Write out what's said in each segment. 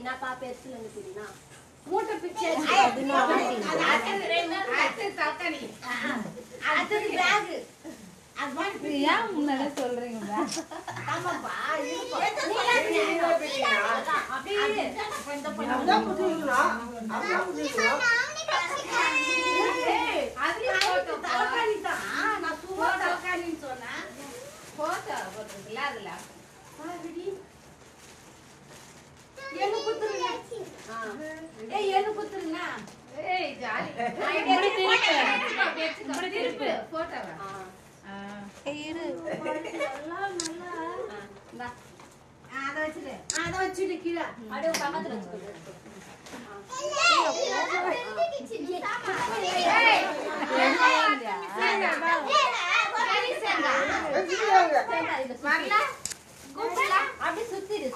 என்னப்பா பெருசுல தெரியுமா மூட்டை பிச்சை முன்னாடி சொல்றீங்க அப்படி சுத்திரு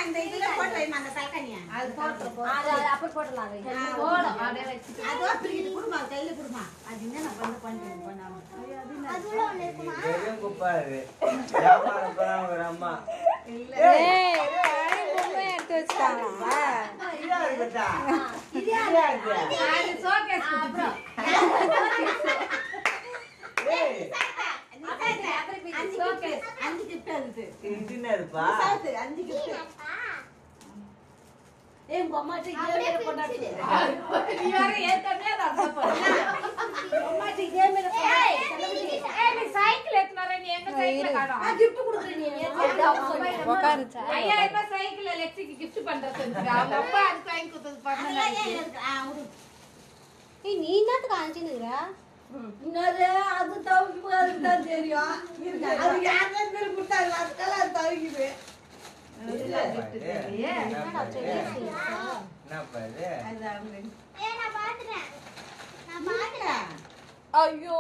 இந்த இதுல போட்டு வைமா அந்த தலக்கனியா அது அப்ப போடலாம் போலாம் அப்படியே வச்சு அதுவா பிரிக்கிட்டு குடுமா கையில குடுமா அது என்ன பண்ண பண்ணாம அதுல ஒண்ணு இருக்குமா வெறும் குப்பாரு வியாபாரம் பண்ணவங்க அம்மா இல்ல ஏய் பொம்மை எடுத்து வச்சாங்களா இதா இருக்கடா இதா இருக்கு அது ஷோகேஸ் அப்புறம் ஏய் அஞ்சு கிஃப்ட் அது இன்ஜினியர்ப்பா சாத்து அஞ்சு கிஃப்ட் ஏய் உங்க அம்மாட்ட கேமரா கொண்டாடு நீ வேற ஏத்தமே அத போறல அம்மாட்ட கேமரா கொண்டாடு ஏய் நீ சைக்கிள் ஏத்துனற நீ எங்க சைக்கிள் காணோம் நான் gift குடுக்குறேன் நீ ஏத்து உட்காருச்சா ஐயா என்ன சைக்கிள் எலக்ட்ரிக் gift பண்றது செஞ்சா அவங்க அப்பா அது வாங்கி கொடுத்தது பண்ணல ஏய் நீ என்னத்துக்கு ஆஞ்சினுங்கற இன்னொரு அது தவிக்கு தான் தெரியும் அது யாரே பேர் கொடுத்தாங்க அதுக்கெல்லாம் தவிக்குது என்ன பாரு நான் பாத்துறேன் ஐயோ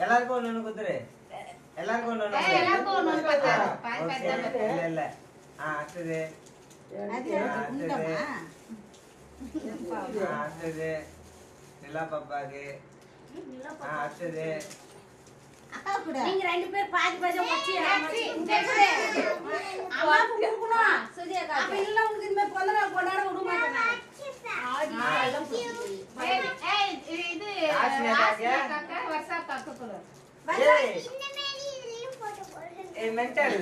எல்லாருக்கும் ஒண்ணு குத்துரு எல்லாருக்கும் ஒண்ணு பத்தாரு இல்ல இல்ல அடுத்தது அடுத்தது நிலா பாப்பாக்கு அடுத்தது அக்கா கூட நீங்க ரெண்டு பேர் பாதி பாதி வச்சி அம்மா குடுக்கணும் சரியா அக்கா அப்ப இல்ல உங்களுக்கு இந்த பொண்ணு கொண்டாட விட மாட்டேன் ஏய் இது காக்கா வாட்ஸ்அப் காக்கா கூட ஏய் இந்த மேல இதுலயும் போட்டு போடு ஏய் மென்டல்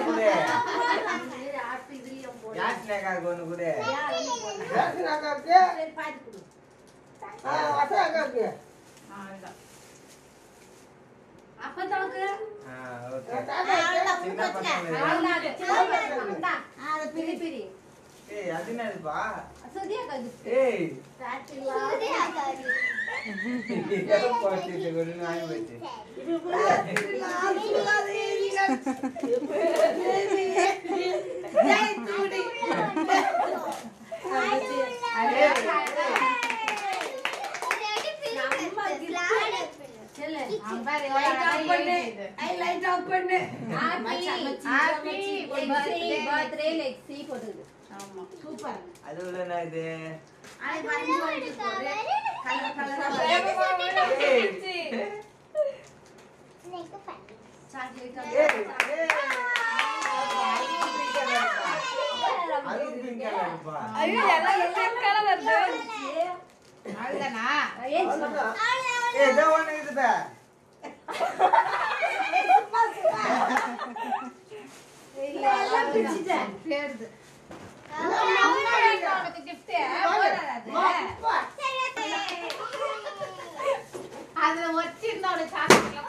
கூட ஆட் இதுலயும் போடு யாஸ்னா காக்கா ஒன்னு கூட யாஸ்னா காக்கா சரி பாதி கொடு வாசா காக்கா அதான் அப்ப தவக்கு ஓகே சின்ன பசங்க அது பிரி பிரி ஏய் அது என்னதுப்பா சதியா காது ஏய் சாட்டிலா சதியா காது இது போட்டு கொண்டு வாங்கி வெச்சு இது புரியல அதுல வச்சிருந்தோட சாக்லேட்ல